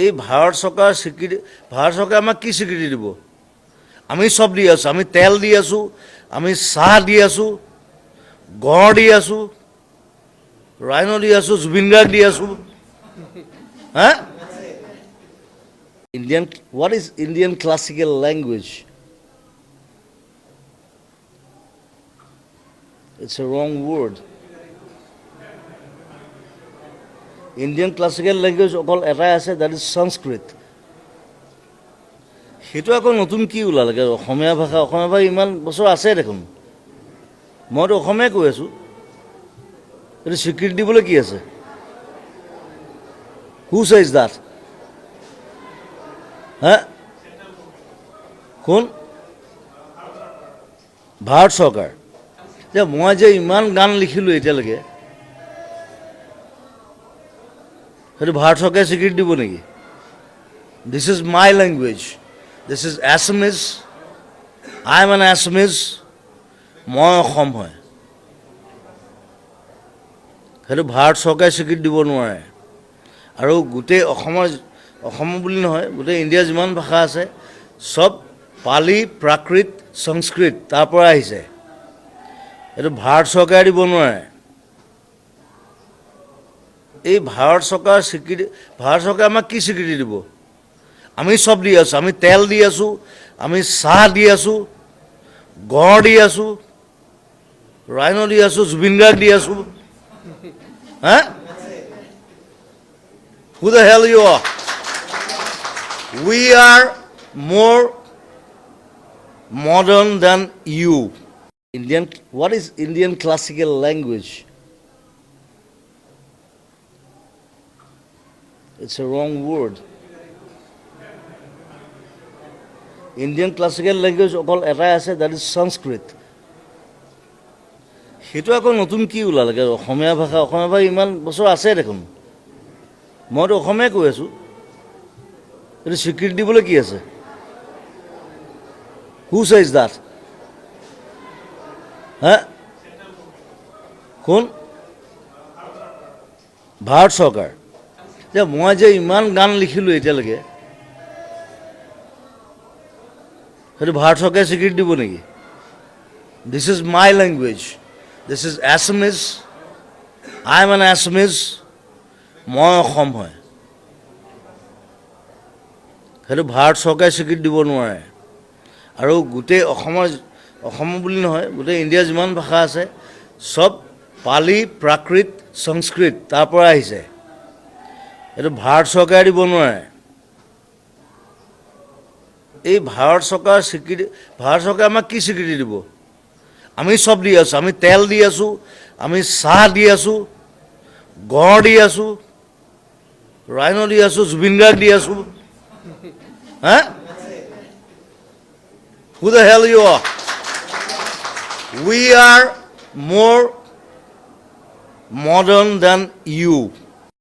এই ভাৰত চৰকাৰ স্বীকৃতি ভাৰত চৰকাৰে আমাক কি স্বীকৃতি দিব আমি সব দি আছোঁ আমি তেল দি আছোঁ আমি চাহ দি আছোঁ গড় দি আছোঁ ৰাইনো দি আছোঁ জুবিন গাৰ্গ দি আছোঁ হা Indian what is Indian classical language it's a wrong word Indian classical language অকল এটাই আছে that is Sanskrit সেইটো আকৌ নতুন কি ওলালে অসমীয়া ভাষা ইমান বছৰ আছে দেখোন মইতো অসমীয়া কৈ আছোঁ এইটো স্বীকৃতি দিবলৈ কি আছে who says that হা কোন ভাৰত চৰকাৰ যে মই যে ইমান গান লিখিলোঁ এতিয়ালৈকে সেইটো ভাৰত চৰকাৰে স্বীকৃতি দিব নেকি this is my language this is Assamese I am N Assamese মই অসম হয় সেইটো ভাৰত চৰকাৰে স্বীকৃতি দিব নোৱাৰে আৰু গোটেই অসম বুলি নহয় গোটেই ইণ্ডিয়াৰ যিমান ভাষা আছে সব পালি প্ৰাকৃত সংস্কৃত তাৰ পৰা আহিছে এইটো ভাৰত চৰকাৰে দিব নোৱাৰে এই ভাৰত চৰকাৰ স্বীকৃতি ভাৰত চৰকাৰে আমাক কি স্বীকৃতি দিব আমি সব দি আছোঁ আমি তেল দি আছোঁ আমি চাহ দি আছোঁ গড় দি আছোঁ ৰাইনো দি আছোঁ জুবিন গাৰ্গ দি আছোঁ হা who the hell you are we are more modern than you Indian what is Indian classical language it's a wrong word Indian classical language অকল এটাই আছে that is Sanskrit সেইটো আকৌ নতুন কি ওলালে অসমীয়া ভাষা ইমান বছৰ আছে দেখোন মইতো অসমীয়া কৈ আছোঁ এইটো স্বীকৃতি দিবলৈ কি আছে who says that হা কোন ভাৰত চৰকাৰ যে মই যে ইমান গান লিখিলোঁ এতিয়ালৈকে সেইটো ভাৰত চৰকাৰে স্বীকৃতি দিব নেকি this is my language this is Assamese I am N Assamese মই অসম হয় সেইটো ভাৰত চৰকাৰে স্বীকৃতি দিব নোৱাৰে আৰু গোটেই অসম বুলি নহয় গোটেই ইণ্ডিয়াৰ যিমান ভাষা আছে সব পালি প্ৰাকৃত সংস্কৃত তাৰ পৰা আহিছে এইটো ভাৰত চৰকাৰে দিব নোৱাৰে এই ভাৰত চৰকাৰ স্বীকৃতি ভাৰত চৰকাৰে আমাক কি স্বীকৃতি দিব আমি সব দি আছোঁ আমি তেল দি আছোঁ আমি চাহ দি আছোঁ গড় দি আছোঁ ৰাইনো দি আছোঁ জুবিন গাৰ্গ দি আছোঁ হা who the hell you are we are more modern than you